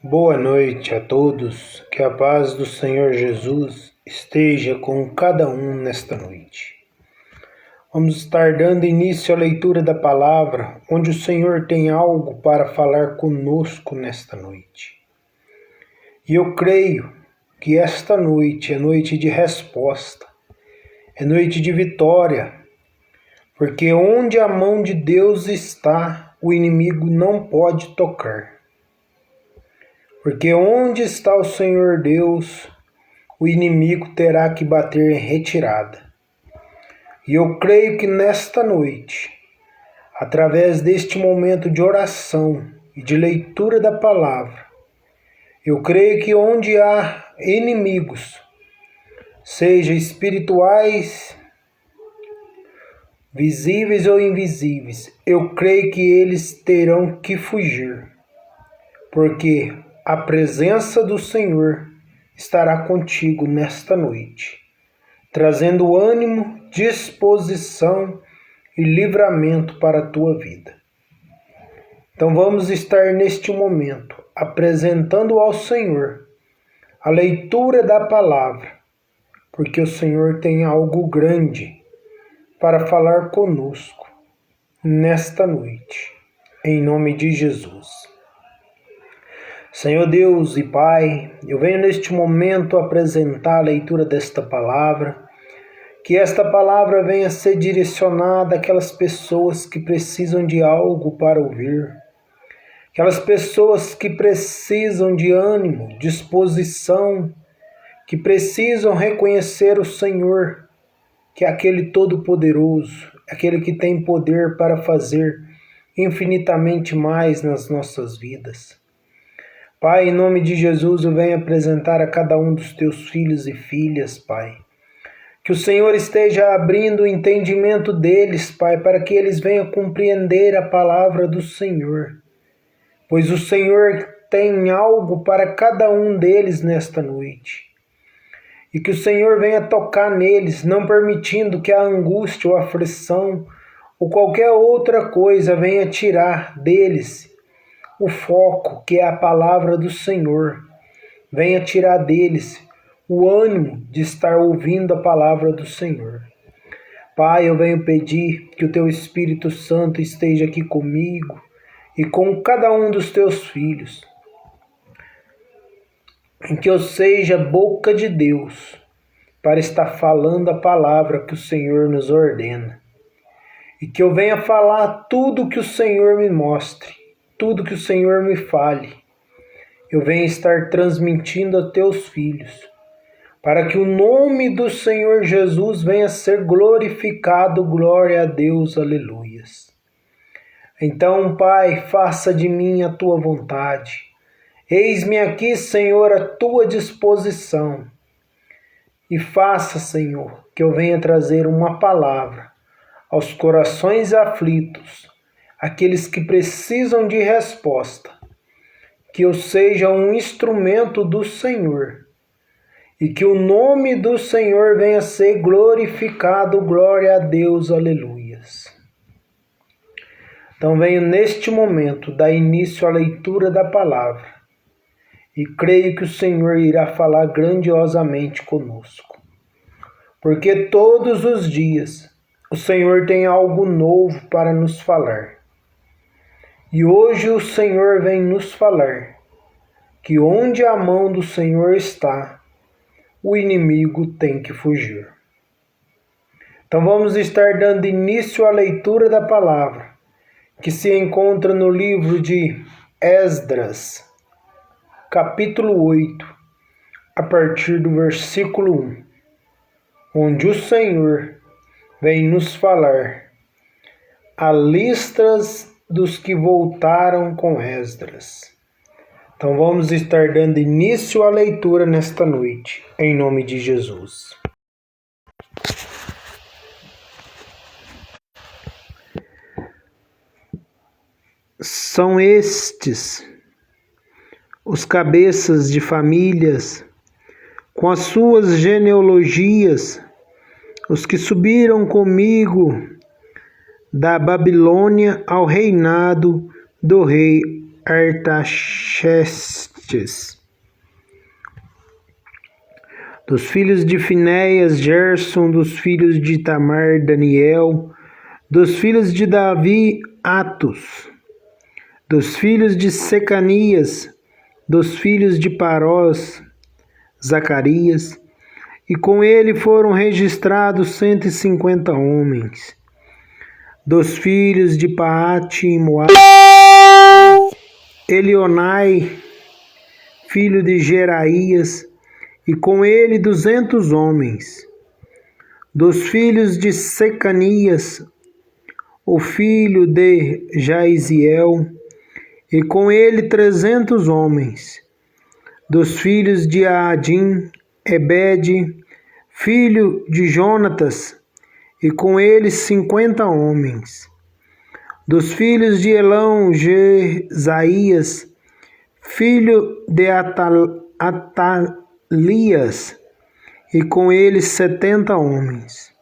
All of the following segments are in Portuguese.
Boa noite a todos, que a paz do Senhor Jesus esteja com cada um nesta noite. Vamos estar dando início à leitura da palavra, onde o Senhor tem algo para falar conosco nesta noite. E eu creio que esta noite é noite de resposta, é noite de vitória, porque onde a mão de Deus está, o inimigo não pode tocar. Porque onde está o Senhor Deus, o inimigo terá que bater em retirada. E eu creio que nesta noite, através deste momento de oração e de leitura da palavra, eu creio que onde há inimigos, seja espirituais, visíveis ou invisíveis, eu creio que eles terão que fugir. Porque a presença do Senhor estará contigo nesta noite, trazendo ânimo, disposição e livramento para a tua vida. Então vamos estar neste momento apresentando ao Senhor a leitura da palavra, porque o Senhor tem algo grande para falar conosco nesta noite, em nome de Jesus. Senhor Deus e Pai, eu venho neste momento apresentar a leitura desta palavra, que esta palavra venha ser direcionada àquelas pessoas que precisam de algo para ouvir, aquelas pessoas que precisam de ânimo, disposição, que precisam reconhecer o Senhor, que é aquele Todo-Poderoso, aquele que tem poder para fazer infinitamente mais nas nossas vidas. Pai, em nome de Jesus, eu venho apresentar a cada um dos teus filhos e filhas, Pai. Que o Senhor esteja abrindo o entendimento deles, Pai, para que eles venham compreender a palavra do Senhor. Pois o Senhor tem algo para cada um deles nesta noite. E que o Senhor venha tocar neles, não permitindo que a angústia ou a aflição ou qualquer outra coisa venha tirar deles o foco, que é a palavra do Senhor. Venha tirar deles o ânimo de estar ouvindo a palavra do Senhor. Pai, eu venho pedir que o teu Espírito Santo esteja aqui comigo e com cada um dos teus filhos. Em que eu seja boca de Deus para estar falando a palavra que o Senhor nos ordena. E que eu venha falar tudo que o Senhor me mostre. Tudo que o Senhor me fale, eu venho estar transmitindo a teus filhos, para que o nome do Senhor Jesus venha ser glorificado, glória a Deus, aleluias. Então, Pai, faça de mim a tua vontade. Eis-me aqui, Senhor, à tua disposição. E faça, Senhor, que eu venha trazer uma palavra aos corações aflitos, aqueles que precisam de resposta, que eu seja um instrumento do Senhor e que o nome do Senhor venha ser glorificado, glória a Deus, aleluias. Então venho neste momento dar início à leitura da palavra e creio que o Senhor irá falar grandiosamente conosco, porque todos os dias o Senhor tem algo novo para nos falar. E hoje o Senhor vem nos falar que onde a mão do Senhor está, o inimigo tem que fugir. Então vamos estar dando início à leitura da palavra, que se encontra no livro de Esdras, capítulo 8, a partir do versículo 1, onde o Senhor vem nos falar a listas dos que voltaram com Esdras. Então vamos estar dando início à leitura nesta noite, em nome de Jesus. São estes os cabeças de famílias, com as suas genealogias, os que subiram comigo da Babilônia ao reinado do rei Artaxerxes, estes. Dos filhos de Finéias, Gerson; dos filhos de Itamar, Daniel; dos filhos de Davi, Atos; dos filhos de Secanias; dos filhos de Parós, Zacarias; e com ele foram registrados 150 homens. Dos filhos de Paate e Moabe, Elionai, filho de Geraías, e com ele 200 homens. Dos filhos de Secanias, o filho de Jaiziel, e com ele 300 homens. Dos filhos de Adim, Ebed, filho de Jonatas, e com ele 50 homens. Dos filhos de Elão, Jesaías, filho de Atalias, e com ele 70 homens.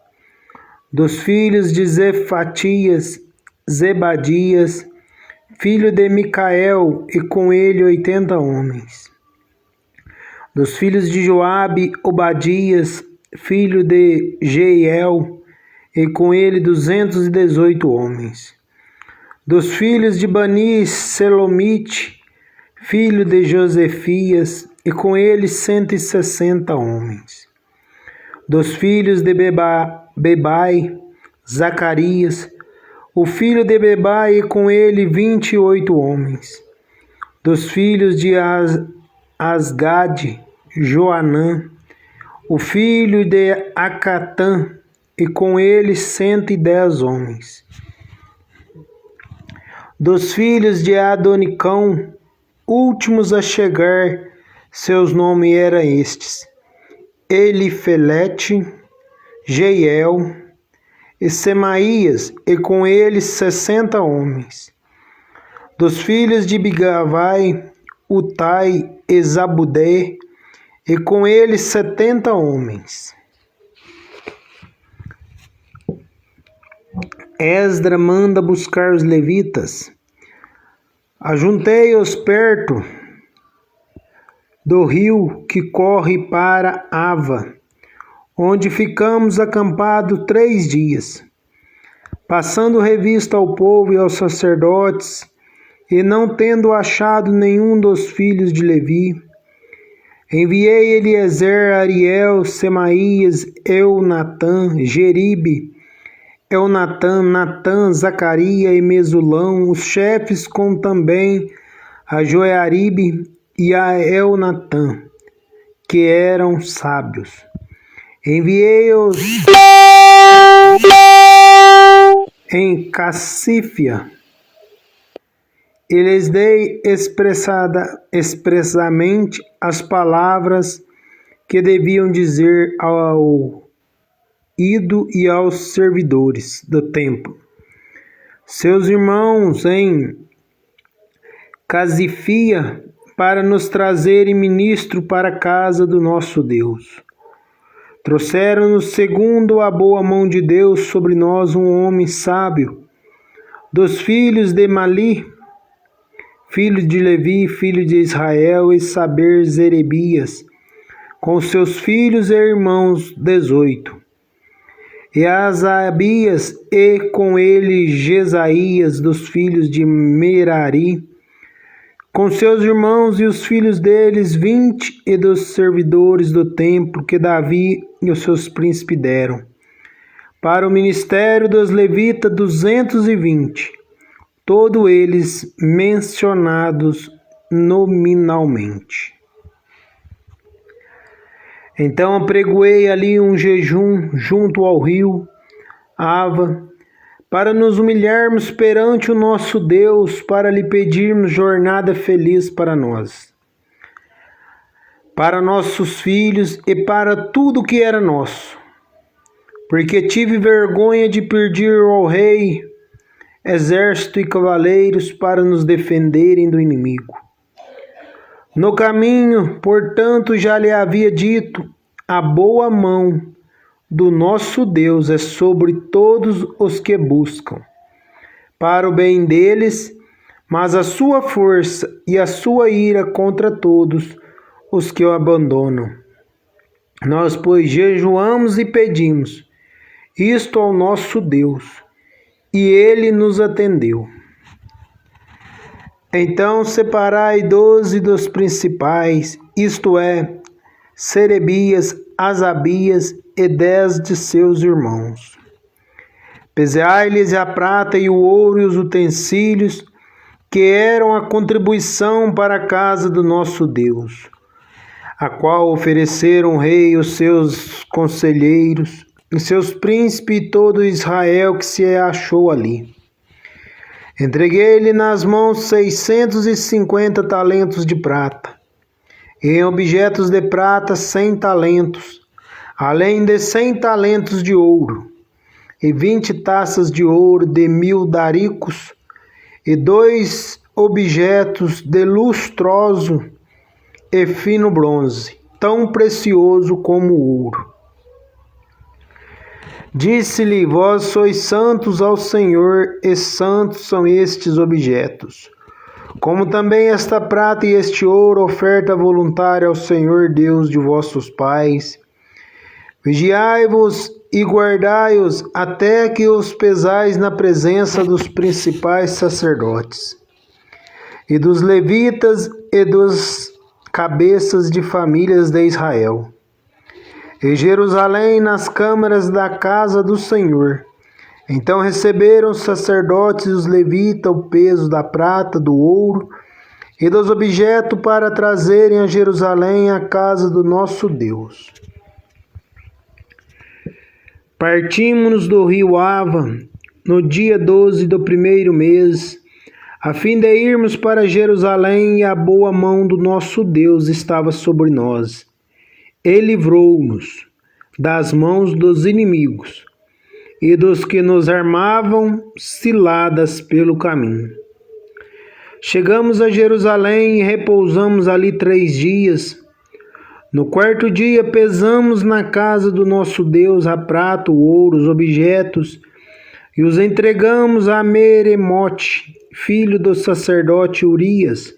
Dos filhos de Zefatias, Zebadias, filho de Micael, e com ele 80 homens. Dos filhos de Joabe, Obadias, filho de Jeiel, e com ele 218 homens. Dos filhos de Bani, Selomite, filho de Josefias, e com ele 160 homens. Dos filhos de Bebai, Zacarias, o filho de Bebai, e com ele 28 homens. Dos filhos de Asgade, Joanã, o filho de Acatã, e com ele 110 homens. Dos filhos de Adonicão, últimos a chegar, seus nomes eram estes: Elifelete, Jeiel e Semaías, e com eles 60 homens. Dos filhos de Bigavai, Utai e Zabudé, e com eles 70 homens. Esdra manda buscar os levitas. Ajuntei-os perto do rio que corre para Ava, onde ficamos acampados 3 dias, passando revista ao povo e aos sacerdotes, e não tendo achado nenhum dos filhos de Levi, enviei Eliezer, Ariel, Semaías, Eunatã, Jeribe, Eunatã, Natã, Zacarias e Mesulão, os chefes, com também a Joiaribe e a Eunatã, que eram sábios. Enviei-os em Cassífia, e lhes dei expressamente as palavras que deviam dizer ao Ido e aos servidores do templo, seus irmãos em Casifia, para nos trazerem ministro para a casa do nosso Deus. Trouxeram-nos, segundo a boa mão de Deus sobre nós, um homem sábio, dos filhos de Mali, filho de Levi, filho de Israel, e saber Zerebias, com seus filhos e irmãos 18. E Asabias, e com ele Jesaías, dos filhos de Merari, com seus irmãos e os filhos deles 20, e dos servidores do templo que Davi e os seus príncipes deram. Para o ministério dos levitas 220, todos eles mencionados nominalmente. Então apregoei ali um jejum junto ao rio Ava, para nos humilharmos perante o nosso Deus, para lhe pedirmos jornada feliz para nós, para nossos filhos e para tudo que era nosso, porque tive vergonha de pedir ao rei exército e cavaleiros para nos defenderem do inimigo. No caminho, portanto, já lhe havia dito: a boa mão do nosso Deus é sobre todos os que buscam, para o bem deles, mas a sua força e a sua ira contra todos os que o abandonam. Nós, pois, jejuamos e pedimos isto ao nosso Deus, e ele nos atendeu. Então separai 12 dos principais, isto é, Serebias, Asabias e 10 de seus irmãos. Pesai-lhes a prata e o ouro e os utensílios, que eram a contribuição para a casa do nosso Deus, a qual ofereceram o rei, os seus conselheiros, e seus príncipes e todo Israel que se achou ali. Entreguei-lhe nas mãos 650 talentos de prata, e em objetos de prata 100 talentos, além de 100 talentos de ouro, e 20 taças de ouro de 1000 daricos, e 2 objetos de lustroso e fino bronze, tão precioso como o ouro. Disse-lhe: vós sois santos ao Senhor, e santos são estes objetos, como também esta prata e este ouro, oferta voluntária ao Senhor Deus de vossos pais. Vigiai-vos e guardai-os até que os pesais na presença dos principais sacerdotes, e dos levitas e dos cabeças de famílias de Israel. E Jerusalém nas câmaras da casa do Senhor. Então receberam os sacerdotes e os levitas o peso da prata, do ouro e dos objetos para trazerem a Jerusalém a casa do nosso Deus. Partimos do rio Ava no dia 12 do primeiro mês, a fim de irmos para Jerusalém, e a boa mão do nosso Deus estava sobre nós. E livrou-nos das mãos dos inimigos e dos que nos armavam ciladas pelo caminho. Chegamos a Jerusalém e repousamos ali 3 dias. No 4º dia pesamos na casa do nosso Deus a prata, o ouro, os objetos, e os entregamos a Meremote, filho do sacerdote Urias.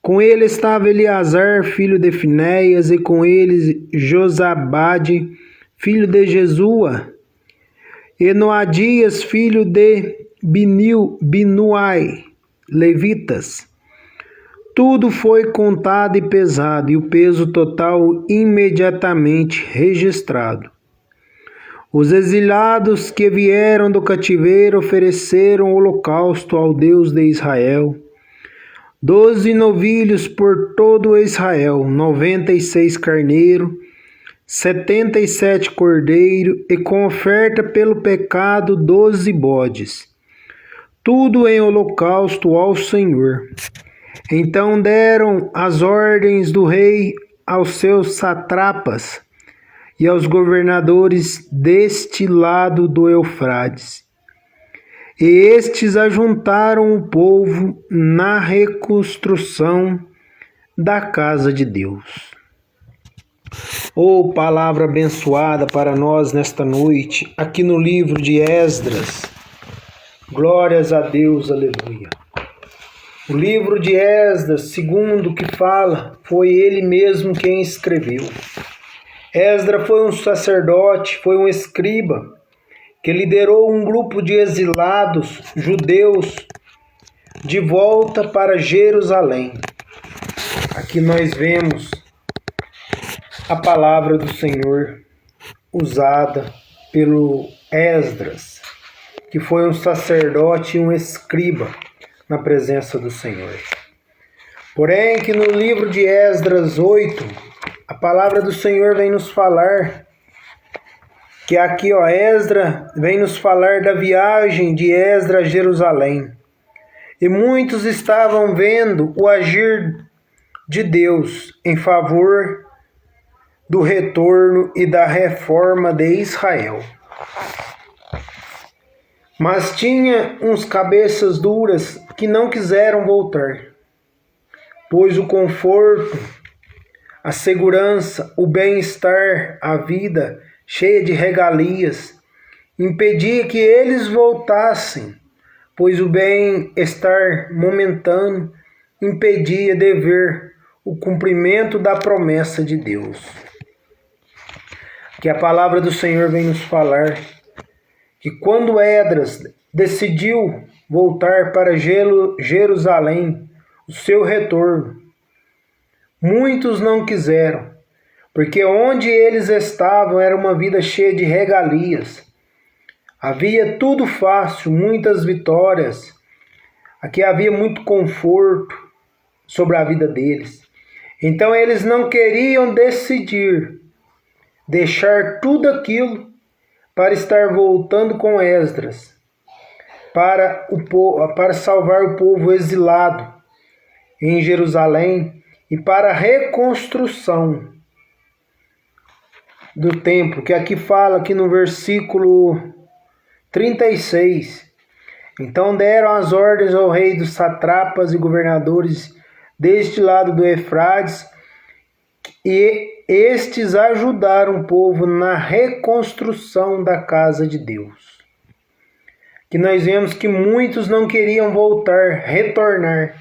Com ele estava Eleazar, filho de Finéias, e com eles Josabade, filho de Jesua, e Noadias, filho de Binuai, levitas. Tudo foi contado e pesado, e o peso total imediatamente registrado. Os exilados que vieram do cativeiro ofereceram holocausto ao Deus de Israel. 12 novilhos por todo Israel, 96 carneiros, 77 cordeiros, e com oferta pelo pecado 12 bodes. Tudo em holocausto ao Senhor. Então deram as ordens do rei aos seus satrapas e aos governadores deste lado do Eufrates. E estes ajuntaram o povo na reconstrução da casa de Deus. Oh, palavra abençoada para nós nesta noite, aqui no livro de Esdras. Glórias a Deus, aleluia. O livro de Esdras, segundo o que fala, foi ele mesmo quem escreveu. Esdras foi um sacerdote, foi um escriba, que liderou um grupo de exilados judeus de volta para Jerusalém. Aqui nós vemos a palavra do Senhor usada pelo Esdras, que foi um sacerdote e um escriba na presença do Senhor. Porém, que no livro de Esdras 8, a palavra do Senhor vem nos falar que aqui, Esdras vem nos falar da viagem de Esdras a Jerusalém. E muitos estavam vendo o agir de Deus em favor do retorno e da reforma de Israel. Mas tinha uns cabeças duras que não quiseram voltar, pois o conforto, a segurança, o bem-estar, a vida cheia de regalias, impedia que eles voltassem pois o bem-estar momentâneo impedia de ver o cumprimento da promessa de Deus. Que a palavra do Senhor vem nos falar que quando Esdras decidiu voltar para Jerusalém, o seu retorno, muitos não quiseram, porque onde eles estavam era uma vida cheia de regalias. Havia tudo fácil, muitas vitórias. Aqui havia muito conforto sobre a vida deles. Então eles não queriam decidir deixar tudo aquilo para estar voltando com Esdras, para salvar o povo exilado em Jerusalém e para a reconstrução do templo, que aqui fala aqui no versículo 36. Então deram as ordens ao rei dos satrapas e governadores deste lado do Eufrates, e estes ajudaram o povo na reconstrução da casa de Deus. Que nós vemos que muitos não queriam retornar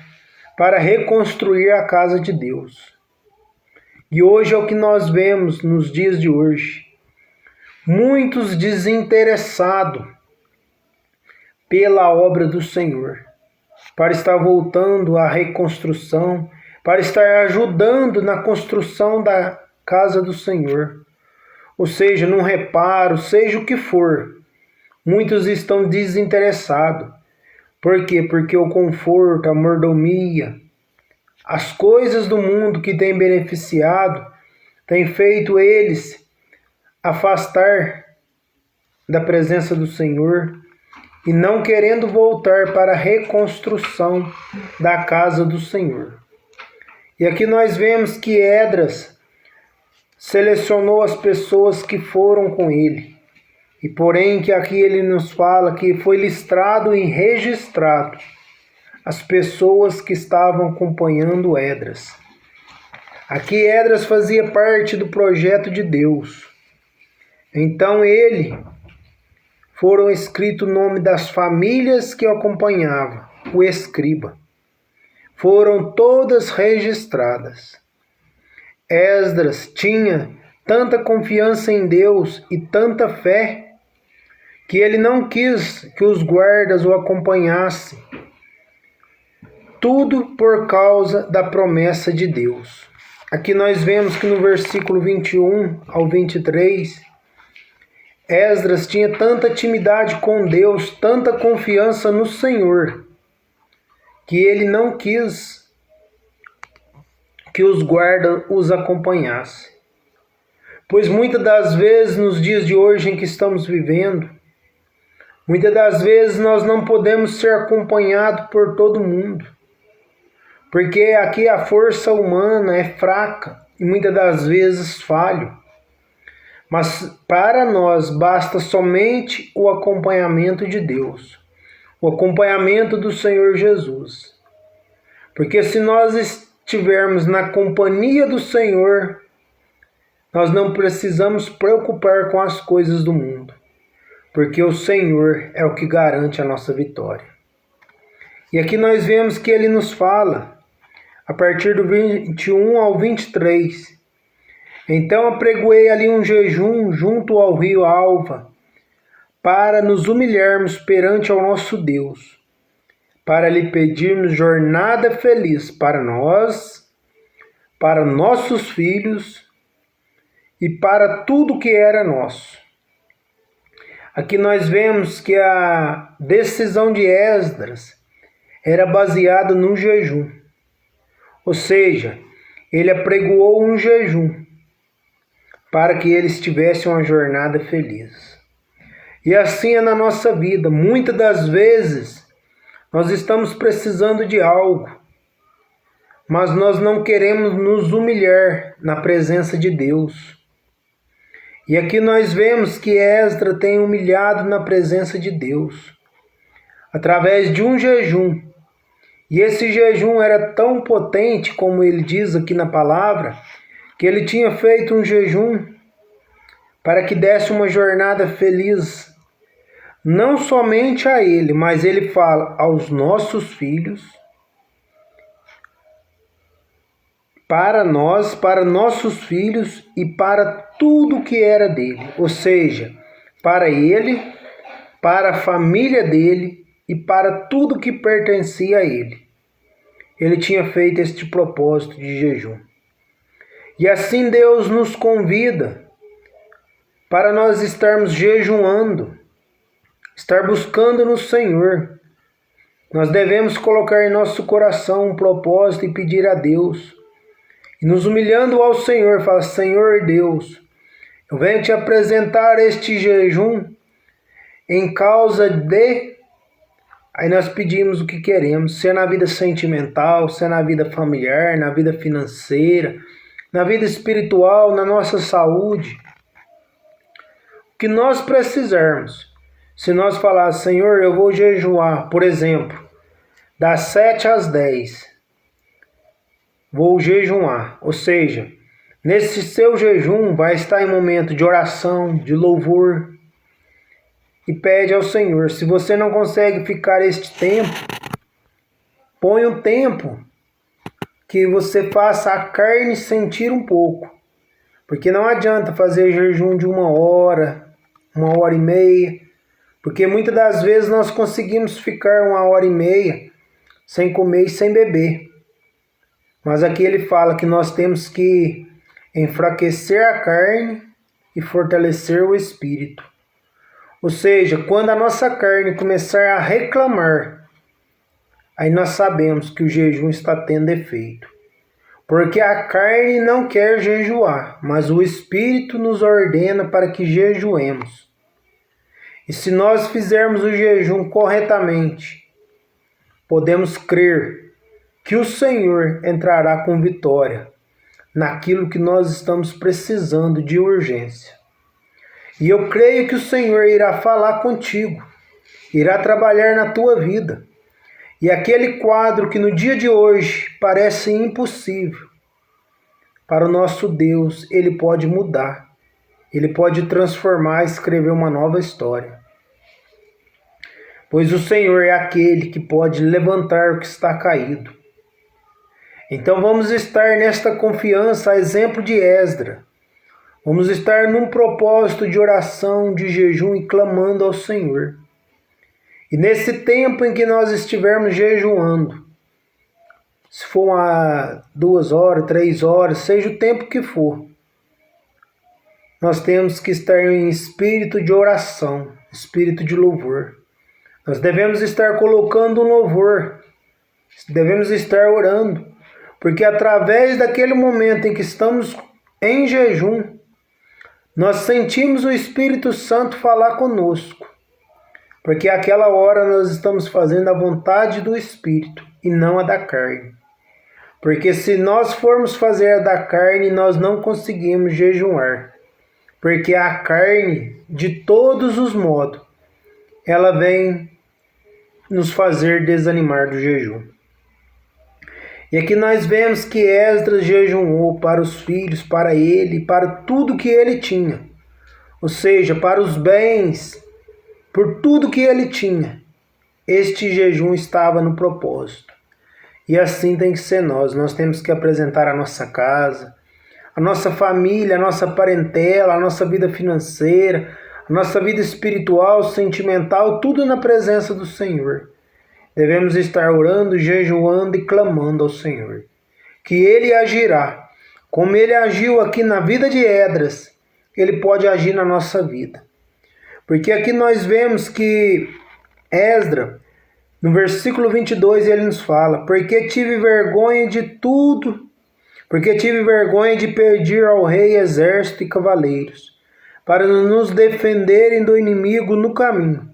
para reconstruir a casa de Deus. E hoje é o que nós vemos nos dias de hoje. Muitos desinteressados pela obra do Senhor, para estar voltando à reconstrução, para estar ajudando na construção da casa do Senhor. Ou seja, num reparo, seja o que for, muitos estão desinteressados. Por quê? Porque o conforto, a mordomia, as coisas do mundo que têm beneficiado, têm feito eles afastar da presença do Senhor e não querendo voltar para a reconstrução da casa do Senhor. E aqui nós vemos que Esdras selecionou as pessoas que foram com ele. E porém que aqui ele nos fala que foi listrado e registrado as pessoas que estavam acompanhando Esdras. Aqui Esdras fazia parte do projeto de Deus. Então foram escritos o nome das famílias que o acompanhavam, o escriba. Foram todas registradas. Esdras tinha tanta confiança em Deus e tanta fé que ele não quis que os guardas o acompanhassem. Tudo por causa da promessa de Deus. Aqui nós vemos que no versículo 21 ao 23, Esdras tinha tanta intimidade com Deus, tanta confiança no Senhor, que ele não quis que os guardas os acompanhassem. Pois muitas das vezes, nos dias de hoje em que estamos vivendo, muitas das vezes nós não podemos ser acompanhados por todo mundo. Porque aqui a força humana é fraca e muitas das vezes falha. Mas para nós basta somente o acompanhamento de Deus, o acompanhamento do Senhor Jesus. Porque se nós estivermos na companhia do Senhor, nós não precisamos preocupar com as coisas do mundo, porque o Senhor é o que garante a nossa vitória. E aqui nós vemos que ele nos fala, a partir do 21 ao 23, então apregoei ali um jejum junto ao rio Alva, para nos humilharmos perante ao nosso Deus, para lhe pedirmos jornada feliz para nós, para nossos filhos e para tudo que era nosso. Aqui nós vemos que a decisão de Esdras era baseada num jejum. Ou seja, ele apregoou um jejum para que eles tivessem uma jornada feliz. E assim é na nossa vida. Muitas das vezes nós estamos precisando de algo, mas nós não queremos nos humilhar na presença de Deus. E aqui nós vemos que Esdras tem humilhado na presença de Deus, através de um jejum. E esse jejum era tão potente, como ele diz aqui na palavra, que ele tinha feito um jejum para que desse uma jornada feliz não somente a ele, mas ele fala aos nossos filhos, para nós, para nossos filhos e para tudo que era dele, ou seja, para ele, para a família dele e para tudo que pertencia a ele. Ele tinha feito este propósito de jejum. E assim Deus nos convida para nós estarmos jejuando, estar buscando no Senhor. Nós devemos colocar em nosso coração um propósito e pedir a Deus. E nos humilhando ao Senhor, fala: Senhor Deus, eu venho te apresentar este jejum em causa de... Aí nós pedimos o que queremos, se é na vida sentimental, se é na vida familiar, na vida financeira, na vida espiritual, na nossa saúde. O que nós precisarmos. Se nós falar: Senhor, eu vou jejuar, por exemplo, das 7 às 10, vou jejuar. Ou seja, nesse seu jejum vai estar em momento de oração, de louvor, e pede ao Senhor. Se você não consegue ficar este tempo, põe um tempo que você faça a carne sentir um pouco. Porque não adianta fazer jejum de 1 hora, 1h30, porque muitas das vezes nós conseguimos ficar 1h30 sem comer e sem beber. Mas aqui ele fala que nós temos que enfraquecer a carne e fortalecer o espírito. Ou seja, quando a nossa carne começar a reclamar, aí nós sabemos que o jejum está tendo efeito. Porque a carne não quer jejuar, mas o Espírito nos ordena para que jejuemos. E se nós fizermos o jejum corretamente, podemos crer que o Senhor entrará com vitória naquilo que nós estamos precisando de urgência. E eu creio que o Senhor irá falar contigo, irá trabalhar na tua vida. E aquele quadro que no dia de hoje parece impossível, para o nosso Deus, Ele pode mudar. Ele pode transformar e escrever uma nova história. Pois o Senhor é aquele que pode levantar o que está caído. Então vamos estar nesta confiança, a exemplo de Esdras. Vamos estar num propósito de oração, de jejum e clamando ao Senhor. E nesse tempo em que nós estivermos jejuando, se for 2 horas, 3 horas, seja o tempo que for, nós temos que estar em espírito de oração, espírito de louvor. Nós devemos estar colocando um louvor, devemos estar orando, porque através daquele momento em que estamos em jejum, nós sentimos o Espírito Santo falar conosco. Porque aquela hora nós estamos fazendo a vontade do Espírito e não a da carne. Porque se nós formos fazer a da carne, nós não conseguimos jejuar. Porque a carne, de todos os modos, ela vem nos fazer desanimar do jejum. E aqui nós vemos que Esdras jejuou para os filhos, para ele, para tudo que ele tinha. Ou seja, para os bens, por tudo que ele tinha. Este jejum estava no propósito. E assim tem que ser nós. Nós temos que apresentar a nossa casa, a nossa família, a nossa parentela, a nossa vida financeira, a nossa vida espiritual, sentimental, tudo na presença do Senhor. Devemos estar orando, jejuando e clamando ao Senhor. Que Ele agirá. Como Ele agiu aqui na vida de Esdras, Ele pode agir na nossa vida. Porque aqui nós vemos que Esdras, no versículo 22, ele nos fala: porque tive vergonha de tudo, porque tive vergonha de pedir ao rei exército e cavaleiros, para nos defenderem do inimigo no caminho.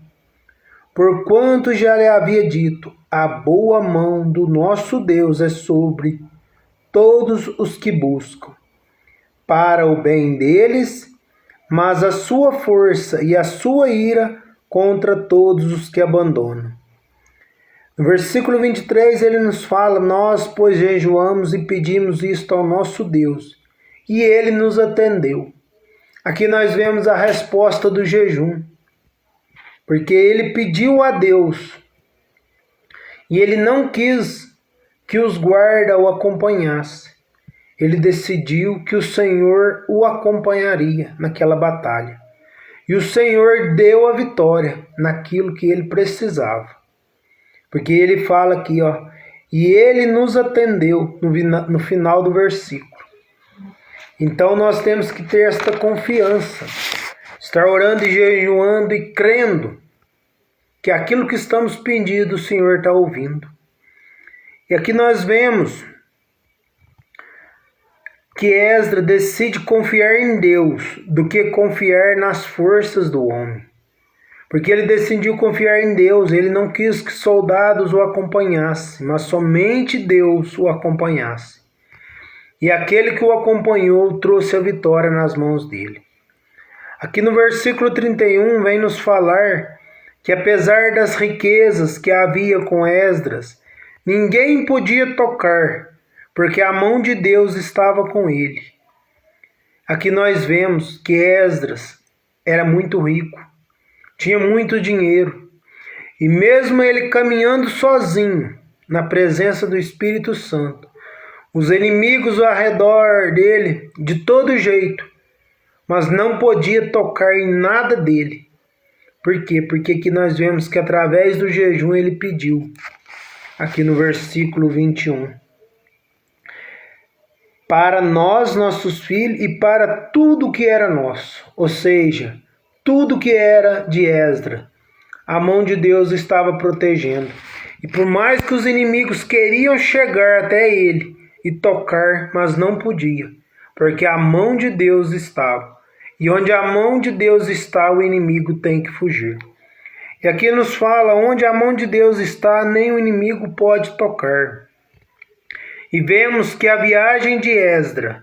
Porquanto já lhe havia dito: a boa mão do nosso Deus é sobre todos os que buscam, para o bem deles, mas a sua força e a sua ira contra todos os que abandonam. No versículo 23 ele nos fala: nós, pois, jejuamos e pedimos isto ao nosso Deus, e ele nos atendeu. Aqui nós vemos a resposta do jejum. porque ele pediu a Deus e ele não quis que os guardas o acompanhassem. Ele decidiu que o Senhor o acompanharia naquela batalha. E o Senhor deu a vitória naquilo que ele precisava. Porque ele fala aqui, ó, e ele nos atendeu no final do versículo. Então nós temos que ter esta confiança, estar orando e jejuando e crendo que aquilo que estamos pedindo o Senhor está ouvindo. E aqui nós vemos que Esdras decide confiar em Deus do que confiar nas forças do homem. Porque ele decidiu confiar em Deus, ele não quis que soldados o acompanhassem, mas somente Deus o acompanhasse. E aquele que o acompanhou trouxe a vitória nas mãos dele. Aqui no versículo 31 vem nos falar que apesar das riquezas que havia com Esdras, ninguém podia tocar, porque a mão de Deus estava com ele. Aqui nós vemos que Esdras era muito rico, tinha muito dinheiro, e mesmo ele caminhando sozinho na presença do Espírito Santo, os inimigos ao redor dele de todo jeito, mas não podia tocar em nada dele. Por quê? Porque aqui nós vemos que através do jejum ele pediu, aqui no versículo 21. Para nós, nossos filhos, e para tudo que era nosso, ou seja, tudo que era de Esdras, a mão de Deus estava protegendo. E por mais que os inimigos queriam chegar até ele e tocar, mas não podia, porque a mão de Deus estava. E onde a mão de Deus está, o inimigo tem que fugir. E aqui nos fala, onde a mão de Deus está, nem o inimigo pode tocar. E vemos que a viagem de Esdras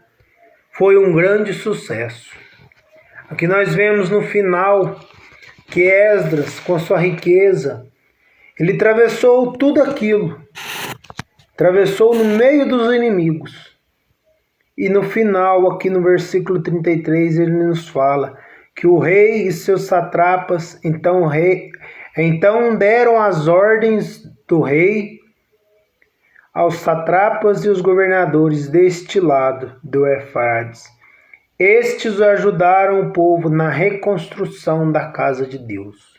foi um grande sucesso. Aqui nós vemos no final que Esdras, com sua riqueza, ele atravessou tudo aquilo. Atravessou no meio dos inimigos. E no final, aqui no versículo 33, ele nos fala que o rei e seus satrapas então deram as ordens do rei aos satrapas e os governadores deste lado do Éufrates. Estes ajudaram o povo na reconstrução da casa de Deus.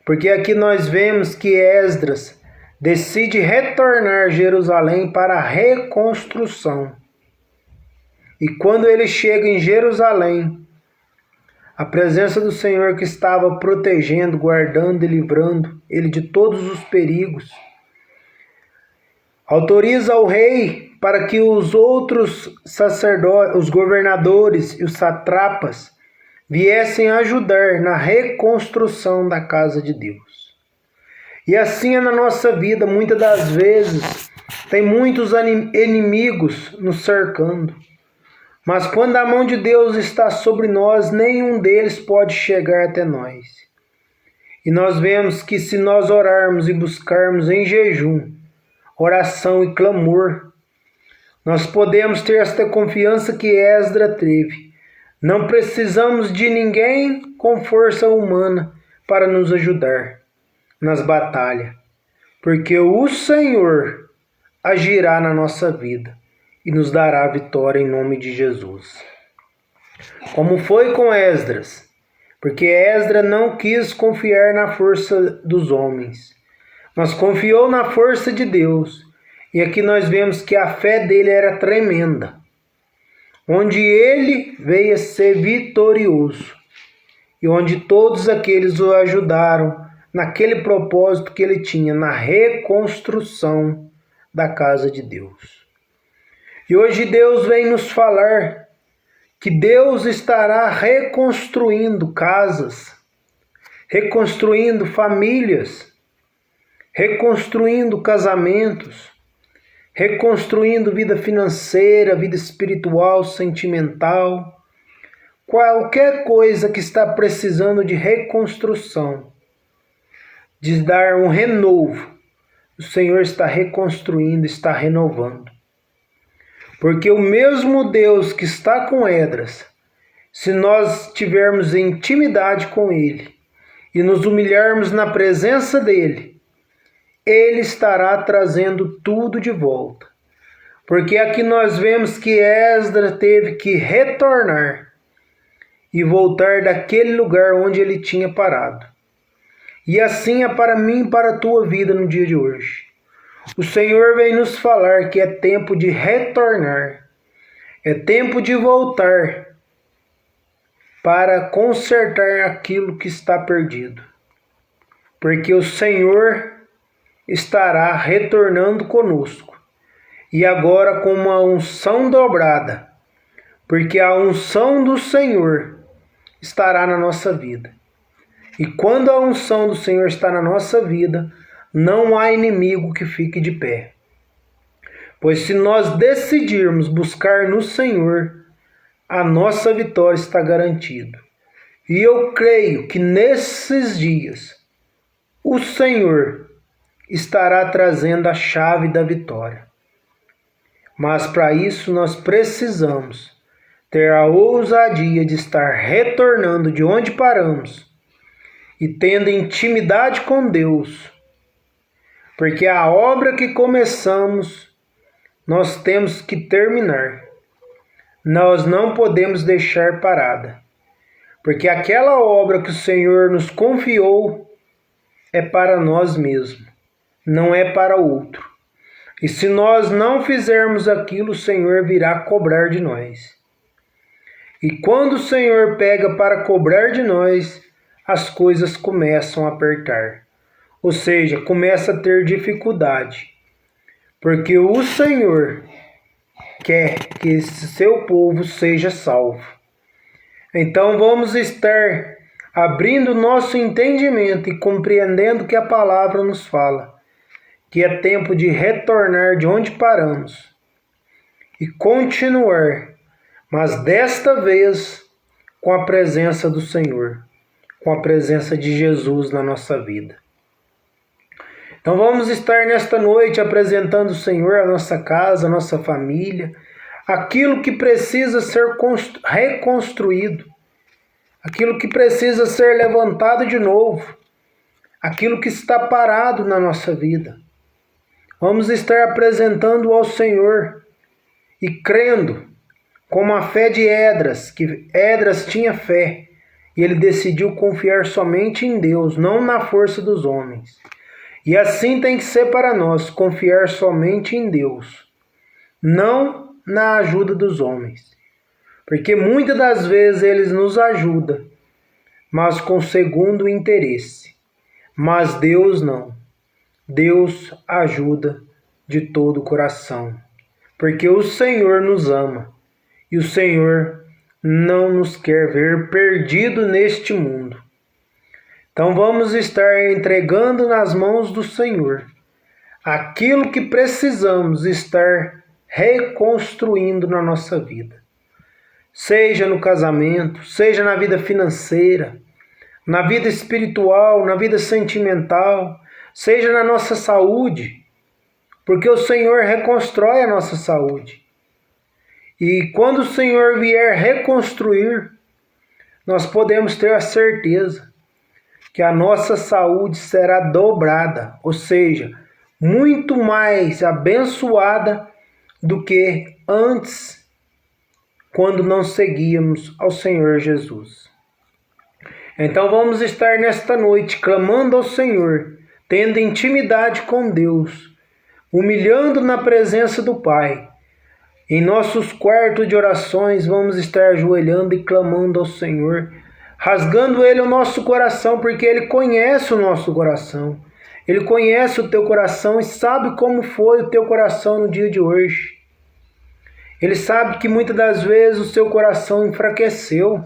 Porque aqui nós vemos que Esdras decide retornar a Jerusalém para a reconstrução. E quando ele chega em Jerusalém, a presença do Senhor que estava protegendo, guardando e livrando ele de todos os perigos, autoriza o rei para que os outros sacerdotes, os governadores e os satrapas viessem ajudar na reconstrução da casa de Deus. E assim é na nossa vida, muitas das vezes tem muitos inimigos nos cercando. Mas quando a mão de Deus está sobre nós, nenhum deles pode chegar até nós. E nós vemos que se nós orarmos e buscarmos em jejum, oração e clamor, nós podemos ter esta confiança que Esdras teve. Não precisamos de ninguém com força humana para nos ajudar nas batalhas, porque o Senhor agirá na nossa vida e nos dará a vitória em nome de Jesus. Como foi com Esdras, porque Esdras não quis confiar na força dos homens, mas confiou na força de Deus. E aqui nós vemos que a fé dele era tremenda, onde ele veio a ser vitorioso e onde todos aqueles o ajudaram naquele propósito que ele tinha, na reconstrução da casa de Deus. E hoje Deus vem nos falar que Deus estará reconstruindo casas, reconstruindo famílias, reconstruindo casamentos, reconstruindo vida financeira, vida espiritual, sentimental, qualquer coisa que está precisando de reconstrução, de dar um renovo, o Senhor está reconstruindo, está renovando. Porque o mesmo Deus que está com Esdras, se nós tivermos intimidade com Ele e nos humilharmos na presença dele, ele estará trazendo tudo de volta. Porque aqui nós vemos que Esdras teve que retornar e voltar daquele lugar onde ele tinha parado. E assim é para mim e para a tua vida no dia de hoje. O Senhor vem nos falar que é tempo de retornar, é tempo de voltar para consertar aquilo que está perdido. Porque o Senhor estará retornando conosco. E agora com uma unção dobrada. Porque a unção do Senhor estará na nossa vida. E quando a unção do Senhor está na nossa vida, não há inimigo que fique de pé. Pois se nós decidirmos buscar no Senhor, a nossa vitória está garantida. E eu creio que nesses dias, o Senhor estará trazendo a chave da vitória. Mas para isso nós precisamos ter a ousadia de estar retornando de onde paramos e tendo intimidade com Deus. Porque a obra que começamos, nós temos que terminar. Nós não podemos deixar parada. Porque aquela obra que o Senhor nos confiou é para nós mesmos, não é para outro. E se nós não fizermos aquilo, o Senhor virá cobrar de nós. E quando o Senhor pega para cobrar de nós, as coisas começam a apertar. Ou seja, começa a ter dificuldade. Porque o Senhor quer que esse seu povo seja salvo. Então vamos estar abrindo nosso entendimento e compreendendo que a palavra nos fala. Que é tempo de retornar de onde paramos. E continuar. Mas desta vez com a presença do Senhor. Com a presença de Jesus na nossa vida. Então vamos estar nesta noite apresentando o Senhor a nossa casa, a nossa família, aquilo que precisa ser reconstruído, aquilo que precisa ser levantado de novo, aquilo que está parado na nossa vida. Vamos estar apresentando ao Senhor e crendo, como a fé de Esdras, que Esdras tinha fé, e ele decidiu confiar somente em Deus, não na força dos homens. E assim tem que ser para nós, confiar somente em Deus, não na ajuda dos homens. Porque muitas das vezes eles nos ajudam, mas com segundo interesse. Mas Deus não. Deus ajuda de todo o coração. Porque o Senhor nos ama. E o Senhor não nos quer ver perdido neste mundo. Então vamos estar entregando nas mãos do Senhor aquilo que precisamos estar reconstruindo na nossa vida. Seja no casamento, seja na vida financeira, na vida espiritual, na vida sentimental, seja na nossa saúde, porque o Senhor reconstrói a nossa saúde. E quando o Senhor vier reconstruir, nós podemos ter a certeza que a nossa saúde será dobrada, ou seja, muito mais abençoada do que antes, quando não seguíamos ao Senhor Jesus. Então vamos estar nesta noite clamando ao Senhor, tendo intimidade com Deus, humilhando na presença do Pai. Em nossos quartos de orações vamos estar ajoelhando e clamando ao Senhor, rasgando Ele o nosso coração, porque Ele conhece o nosso coração. Ele conhece o teu coração e sabe como foi o teu coração no dia de hoje. Ele sabe que muitas das vezes o seu coração enfraqueceu.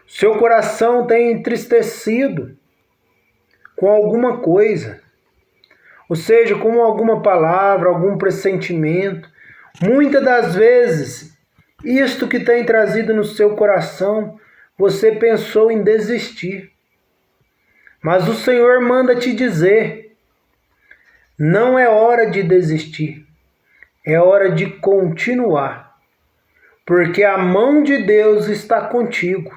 Seu coração tem entristecido com alguma coisa. Ou seja, com alguma palavra, algum pressentimento. Muitas das vezes, isto que tem trazido no seu coração, você pensou em desistir. Mas o Senhor manda te dizer, não é hora de desistir, é hora de continuar. Porque a mão de Deus está contigo.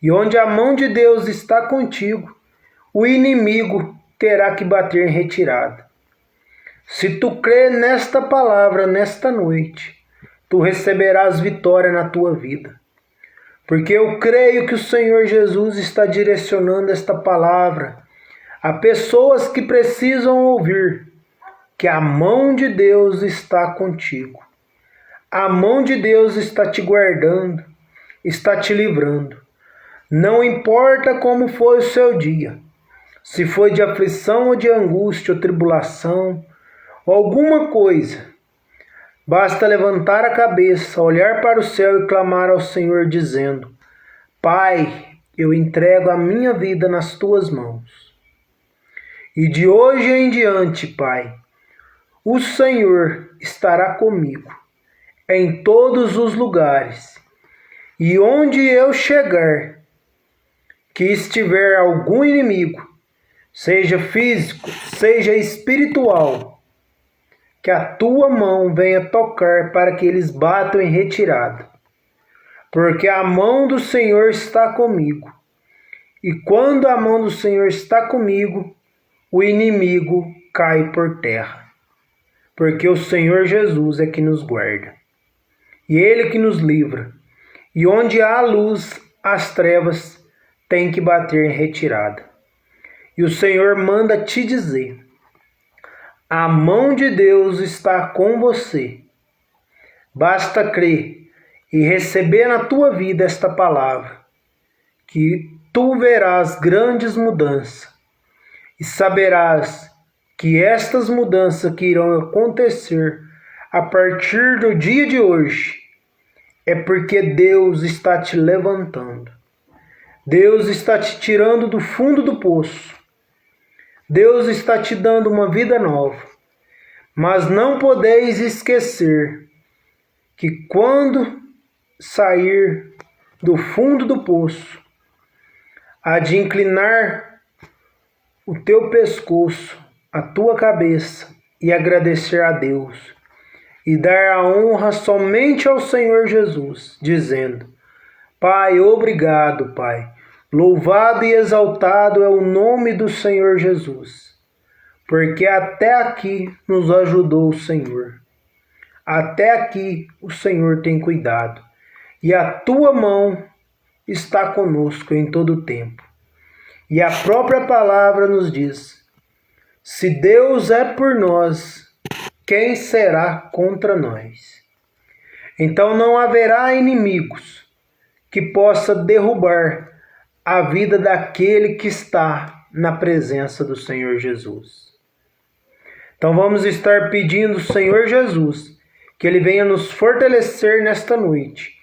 E onde a mão de Deus está contigo, o inimigo terá que bater em retirada. Se tu crê nesta palavra nesta noite, tu receberás vitória na tua vida. Porque eu creio que o Senhor Jesus está direcionando esta palavra a pessoas que precisam ouvir que a mão de Deus está contigo. A mão de Deus está te guardando, está te livrando. Não importa como foi o seu dia, se foi de aflição ou de angústia ou tribulação, ou alguma coisa, basta levantar a cabeça, olhar para o céu e clamar ao Senhor dizendo: Pai, eu entrego a minha vida nas tuas mãos. E de hoje em diante, Pai, o Senhor estará comigo em todos os lugares. E onde eu chegar, que estiver algum inimigo, seja físico, seja espiritual, que a tua mão venha tocar para que eles batam em retirada. Porque a mão do Senhor está comigo. E quando a mão do Senhor está comigo, o inimigo cai por terra. Porque o Senhor Jesus é que nos guarda. E Ele que nos livra. E onde há luz, as trevas têm que bater em retirada. E o Senhor manda te dizer: a mão de Deus está com você. Basta crer e receber na tua vida esta palavra, que tu verás grandes mudanças e saberás que estas mudanças que irão acontecer a partir do dia de hoje é porque Deus está te levantando. Deus está te tirando do fundo do poço. Deus está te dando uma vida nova. Mas não podeis esquecer que quando sair do fundo do poço, há de inclinar o teu pescoço, a tua cabeça e agradecer a Deus e dar a honra somente ao Senhor Jesus, dizendo: Pai, obrigado, Pai. Louvado e exaltado é o nome do Senhor Jesus, porque até aqui nos ajudou o Senhor. Até aqui o Senhor tem cuidado, e a tua mão está conosco em todo o tempo. E a própria palavra nos diz: se Deus é por nós, quem será contra nós? Então não haverá inimigos que possa derrubar a vida daquele que está na presença do Senhor Jesus. Então vamos estar pedindo ao Senhor Jesus que Ele venha nos fortalecer nesta noite,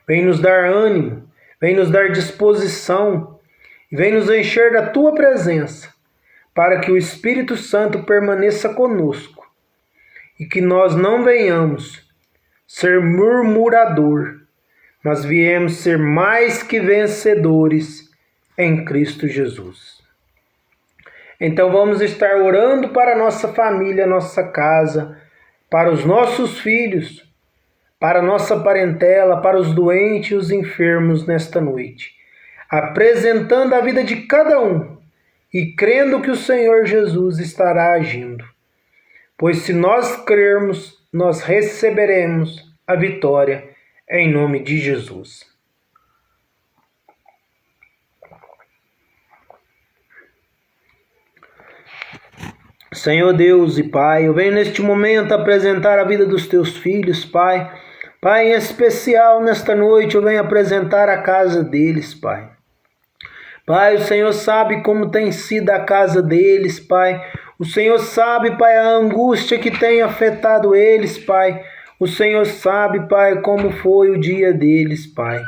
venha nos dar ânimo, venha nos dar disposição, e venha nos encher da Tua presença, para que o Espírito Santo permaneça conosco, e que nós não venhamos ser murmurador, mas viemos ser mais que vencedores em Cristo Jesus. Então vamos estar orando para a nossa família, nossa casa, para os nossos filhos, para a nossa parentela, para os doentes e os enfermos nesta noite, apresentando a vida de cada um e crendo que o Senhor Jesus estará agindo. Pois se nós crermos, nós receberemos a vitória em nome de Jesus. Senhor Deus e Pai, eu venho neste momento apresentar a vida dos teus filhos, Pai. Pai, em especial nesta noite eu venho apresentar a casa deles, Pai. Pai, o Senhor sabe como tem sido a casa deles, Pai. O Senhor sabe, Pai, a angústia que tem afetado eles, Pai. O Senhor sabe, Pai, como foi o dia deles, Pai.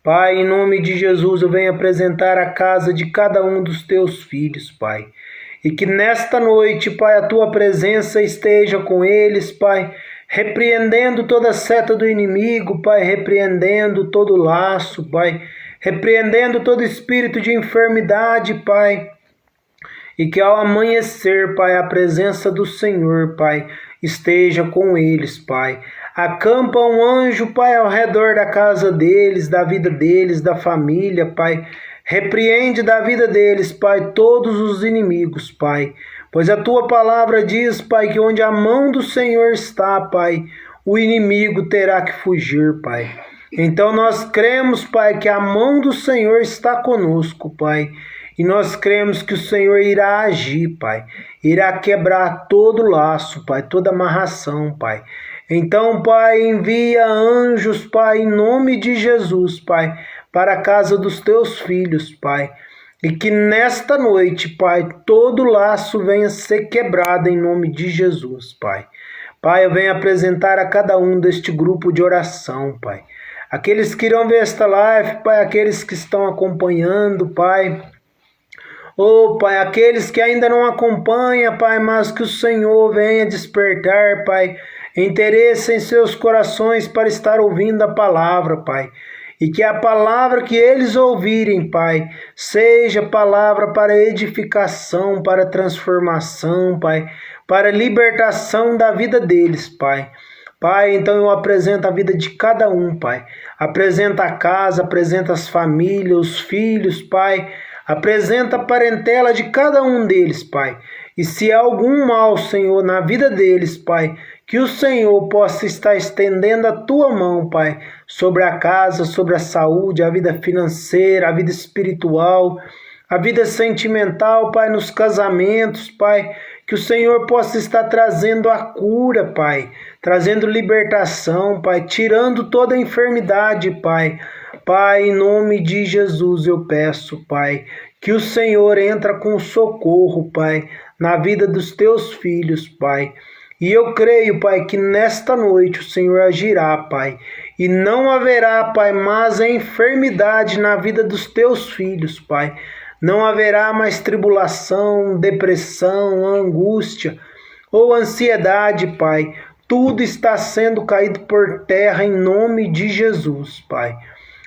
Pai, em nome de Jesus, eu venho apresentar a casa de cada um dos teus filhos, Pai. E que nesta noite, Pai, a tua presença esteja com eles, Pai, repreendendo toda seta do inimigo, Pai, repreendendo todo laço, Pai, repreendendo todo espírito de enfermidade, Pai. E que ao amanhecer, Pai, a presença do Senhor, Pai, esteja com eles, Pai. Acampa um anjo, Pai, ao redor da casa deles, da vida deles, da família, Pai. Repreende da vida deles, Pai, todos os inimigos, Pai. Pois a tua palavra diz, Pai, que onde a mão do Senhor está, Pai, o inimigo terá que fugir, Pai. Então nós cremos, Pai, que a mão do Senhor está conosco, Pai. E nós cremos que o Senhor irá agir, Pai. Irá quebrar todo laço, Pai, toda amarração, Pai. Então, Pai, envia anjos, Pai, em nome de Jesus, Pai, para a casa dos teus filhos, Pai. E que nesta noite, Pai, todo laço venha ser quebrado em nome de Jesus, Pai. Pai, eu venho apresentar a cada um deste grupo de oração, Pai. Aqueles que irão ver esta live, Pai, aqueles que estão acompanhando, Pai. Oh, Pai, aqueles que ainda não acompanham, Pai, mas que o Senhor venha despertar, Pai, interesse em seus corações para estar ouvindo a palavra, Pai. E que a palavra que eles ouvirem, Pai, seja palavra para edificação, para transformação, Pai, para libertação da vida deles, Pai. Pai, então eu apresento a vida de cada um, Pai. Apresenta a casa, apresenta as famílias, os filhos, Pai. Apresenta a parentela de cada um deles, Pai. E se há algum mal, Senhor, na vida deles, Pai, que o Senhor possa estar estendendo a tua mão, Pai, sobre a casa, sobre a saúde, a vida financeira, a vida espiritual, a vida sentimental, Pai, nos casamentos, Pai, que o Senhor possa estar trazendo a cura, Pai, trazendo libertação, Pai, tirando toda a enfermidade, Pai. Pai, em nome de Jesus eu peço, Pai, que o Senhor entra com socorro, Pai, na vida dos teus filhos, Pai. E eu creio, Pai, que nesta noite o Senhor agirá, Pai, e não haverá, Pai, mais a enfermidade na vida dos teus filhos, Pai. Não haverá mais tribulação, depressão, angústia ou ansiedade, Pai. Tudo está sendo caído por terra em nome de Jesus, Pai.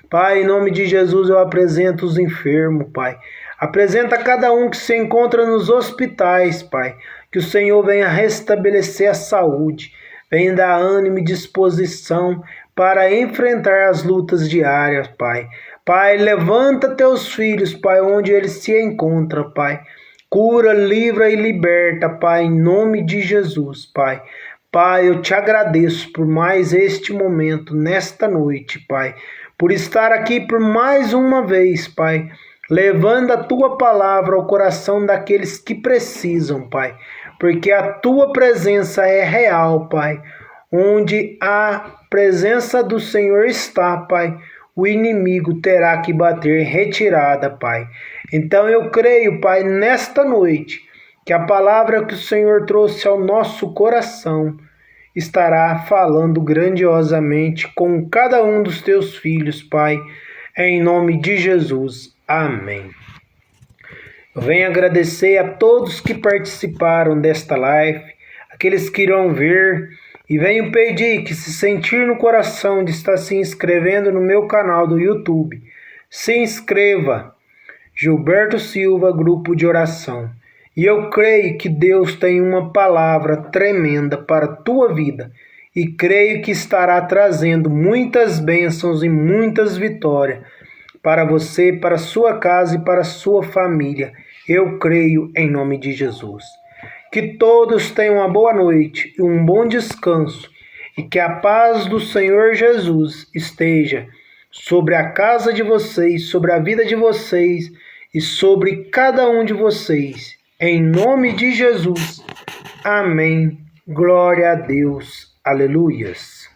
Pai, em nome de Jesus eu apresento os enfermos, Pai. Apresenta cada um que se encontra nos hospitais, Pai. Que o Senhor venha restabelecer a saúde, venha dar ânimo e disposição para enfrentar as lutas diárias, Pai. Pai, levanta teus filhos, Pai, onde eles se encontram, Pai. Cura, livra e liberta, Pai, em nome de Jesus, Pai. Pai, eu te agradeço por mais este momento, nesta noite, Pai. Por estar aqui por mais uma vez, Pai. Levando a tua palavra ao coração daqueles que precisam, Pai. Porque a tua presença é real, Pai. Onde a presença do Senhor está, Pai, o inimigo terá que bater retirada, Pai. Então eu creio, Pai, nesta noite, que a palavra que o Senhor trouxe ao nosso coração estará falando grandiosamente com cada um dos teus filhos, Pai, em nome de Jesus. Amém. Eu venho agradecer a todos que participaram desta live, aqueles que irão ver, e venho pedir que, se sentir no coração de estar se inscrevendo no meu canal do YouTube, se inscreva. Gilberto Silva, Grupo de Oração. E eu creio que Deus tem uma palavra tremenda para a tua vida. E creio que estará trazendo muitas bênçãos e muitas vitórias para você, para a sua casa e para a sua família. Eu creio em nome de Jesus. Que todos tenham uma boa noite e um bom descanso. E que a paz do Senhor Jesus esteja sobre a casa de vocês, sobre a vida de vocês e sobre cada um de vocês. Em nome de Jesus. Amém. Glória a Deus. Aleluias.